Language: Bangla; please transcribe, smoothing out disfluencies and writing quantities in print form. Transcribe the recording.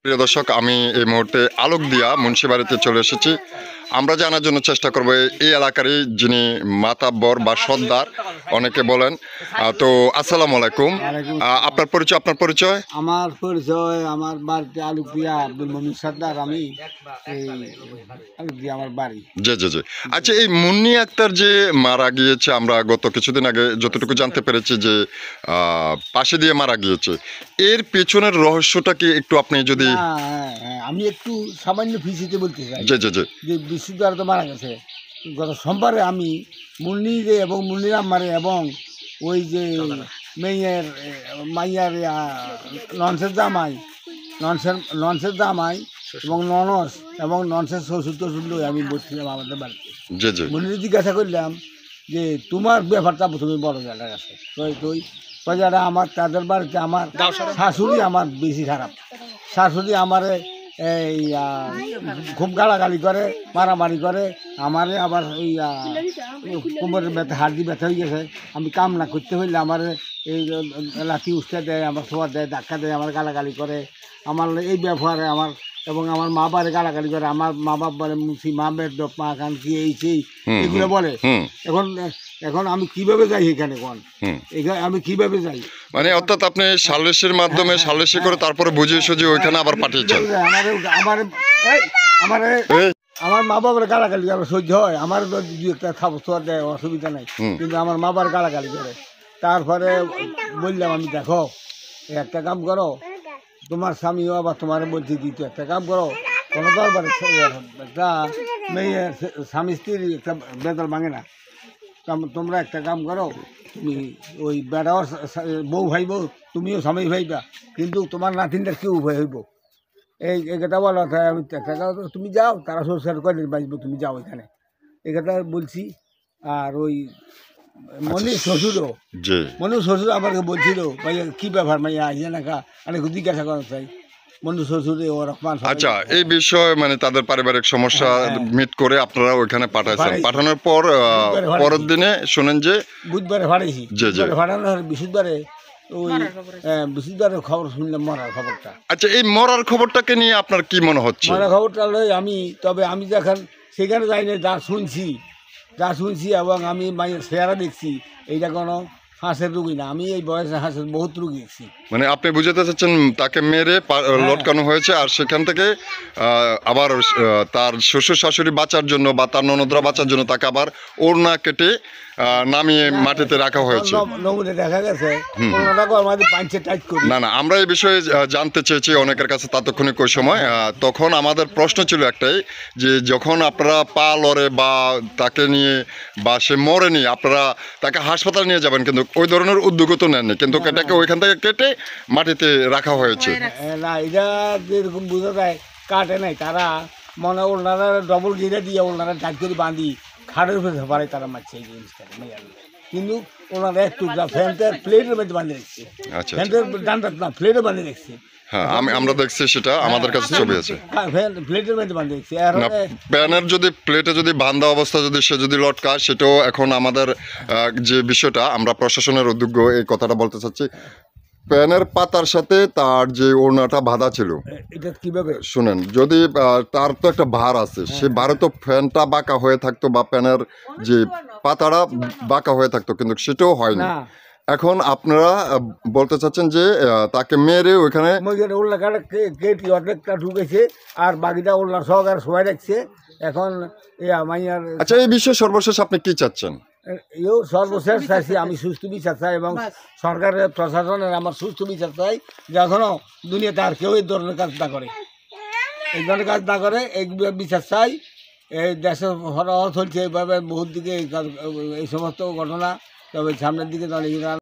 প্রিয় দর্শক, আমি এই মুহূর্তে আলোক দিয়া মুন্সিবাড়িতে চলে এসেছি। আমরা জানার জন্য চেষ্টা করব এই এলাকারই যিনি মাতাব্বর বা সর্দার অনেকে বলেন। তো আসসালামু আলাইকুম। আপনার পরিচয়? আমার পরিচয়, আমার বাড়িতে আলুপিয়া আব্দুল মমিন সর্দার। আমি এই আলুপিয়া আমার বাড়ি। জি জি জি। আচ্ছা, এই মুন্নি আক্তার যে মারা গিয়েছে, আমরা গত কিছুদিন আগে যতটুকু জানতে পেরেছি যে পাশে দিয়ে মারা গিয়েছে, এর পেছনের রহস্যটা কি একটু আপনি যদি... হ্যাঁ, আমি একটু সামান্য ফিসিতে বলতে চাই। জি জি জি। যে বিশ্বদ্বার তো মারা গেছে গত সোমবারে। আমি মুন্নিরে এবং মুন্নির আম্মারে এবং ওই যে মেয়ের মাইয়ার ননসের জামাই এবং ননস এবং ননসের শ্বশুর টশুর আমি বলছিলাম আমাদের বাড়িতে। জি জি। মুন্নির জিজ্ঞাসা করলাম যে তোমার ব্যাপারটা তুমি বড় জায়গার কাছে তুই প্রজাটা আমার তাদের বাড়িতে আমার শাশুড়ি আমার বেশি খারাপ। শাশুড়ি আমারে এই খুব গালাগালি করে, মারামারি করে। আমারে আবার ওই কোমরের ব্যথা, হাড়দি ব্যথা হয়ে গেছে। আমি কাম না করতে হইলে আমার এই লাঠি উস্তে দেয়, আমার সোয়ার দেয়, ধাক্কা দেয়, আমার গালাগালি করে। আমার এই ব্যবহারে আমার এবং আমার মা বাবারে গালাগালি করে। আমার মা বাপ বলে মুসি মা বেদপ মা খান কি এই সেই এগুলো বলে। এখন আমি কিভাবে যাই এখানে? এখানে আমি কিভাবে যাই? মানে অর্থাৎ আপনি সালিসের মাধ্যমে সালিসি করে তারপরে বুঝিয়ে সুঝিয়ে ওইখানে আবার পাঠিয়েছেন। আমার মা বাবার গালাগালি সহ্য হয়। আমার দু একটা খাবার সোয়ার দেয়, অসুবিধা নাই। কিন্তু আমার মা বাবার গালাগালি করে। তারপরে বললাম আমি, দেখো একটা কাম করো, তোমার স্বামীও আবার তোমার বলছি দিতে একটা কাম করো, কোনো দরবারে একটা মেয়ে স্বামী স্ত্রীর একটা বেদল ভাঙে না। তোমরা একটা কাম করো, তুমি ওই বেড়াও বউ ভাইব, তুমিও স্বামী ভাইবা, কিন্তু তোমার নাতিনটা কেউ হইব। এই কথা বলা আমি একটা তুমি যাও, তারা সংসার করে বাঁচবো, তুমি যাও এখানে, এই কথা বলছি। আর ওই মনির শ্বশুর আমাকে বলছিল ভাইয়া কী ব্যাপার মাইয়া আইয়া না কা আমি জিজ্ঞাসা করা চাই। মনির শ্বশুরে ও রহমান। আচ্ছা, এই বিষয়ে মানে তাদের পারিবারিক সমস্যা মিট করে আপনারা ওইখানে পাঠাইছেন। পাঠানোর পর পরের দিনে শোনেন যে বুধবারে ভাড়াইছি। ভাড়ানোর বৃহস্পতিবারে ওই বৃহস্পতিবারের খবর শুনলাম, মরার খবরটা। আচ্ছা, এই মরার খবরটাকে নিয়ে আপনার কি মনে হচ্ছে? মরার খবরটা লই আমি যখন সেখানে যাইনি, যা শুনছি এবং আমি চেহারা দেখছি, এইটা কোনো হাঁসের রুগী না। আমি এই বয়সে হাঁসের বহুত রুগী দেখছি। মানে আপনি বুঝাতে চাচ্ছেন তাকে মেরে লটকানো হয়েছে, আর সেখান থেকে আবার তার শ্বশুর শাশুড়ি বাঁচার জন্য বা তার ননদরা বাঁচার জন্য তাকে আবার ওড়না কেটে নামিয়ে মাটিতে রাখা হয়েছে। দেখা গেছে না, আমরা এই বিষয়ে জানতে চেয়েছি অনেকের কাছে তাৎক্ষণিক ওই সময়। তখন আমাদের প্রশ্ন ছিল একটাই, যে যখন আপনারা পা লড়ে বা তাকে নিয়ে বা সে মরেনি, আপনারা তাকে হাসপাতালে নিয়ে যাবেন, কিন্তু ওই ধরনের উদ্যোগও তো নেননি, কিন্তু এটাকে ওইখান থেকে কেটে মাটিতে রাখা হয়েছে। না, এটা যেরকম বোঝা যায় কাটে নাই, তারা মনে ওনারা ডবল ঘিরে দিয়ে ওনারা ডাক করে বাঁধি খাটের উপরে পারে, তারা মারছে এই জিনিসটা। কিন্তু ওনারা একটু ফ্যানটার প্লেটের মধ্যে বাঁধে রেখেছে। ফ্যানটার ডানটা না, প্লেটে বাঁধে রেখেছে। হ্যাঁ, আমরা দেখছি, সেটা আমাদের কাছে ছবি আছে। প্লেটের মধ্যে বাঁধে রেখেছে। প্যানের যদি প্লেটে যদি বান্ধা অবস্থা যদি সে যদি লটকায়, সেটাও এখন আমাদের যে বিষয়টা, আমরা প্রশাসনের উদ্যোগ এই কথাটা বলতে চাচ্ছি। প্যানের পাতার সাথে তার যে ওড়নাটা বাঁধা ছিল, এটা কিভাবে শুনেন, যদি তার তো একটা ভার আছে, সে ভারে তো ফ্যানটা বাঁকা হয়ে থাকতো বা প্যানের যে পাতাটা বাঁকা হয়ে থাকতো, কিন্তু সেটাও হয়নি। এখন আপনারা বলতে চাচ্ছেন যে তাকে মেরে ওইখানে অর্ধেকটা ঢুকেছে আর বাকিটা ওনার সহকারে সবাই রাখছে। এখন আচ্ছা, এই বিষয়ে সর্বশেষ আপনি কি চাচ্ছেন? সর্বশেষ চাইছি আমি সুস্থ বিচার চাই এবং সরকারের প্রশাসনের আমার সুস্থ বিচার চাই, যে এখনো দুনিয়াতে আর কেউ এই ধরনের কাজ না করে, এই বিচার চাই। এই দেশের হরহ চলছে এইভাবে বহুত দিকে এই সমস্ত ঘটনা, তবে সামনের দিকে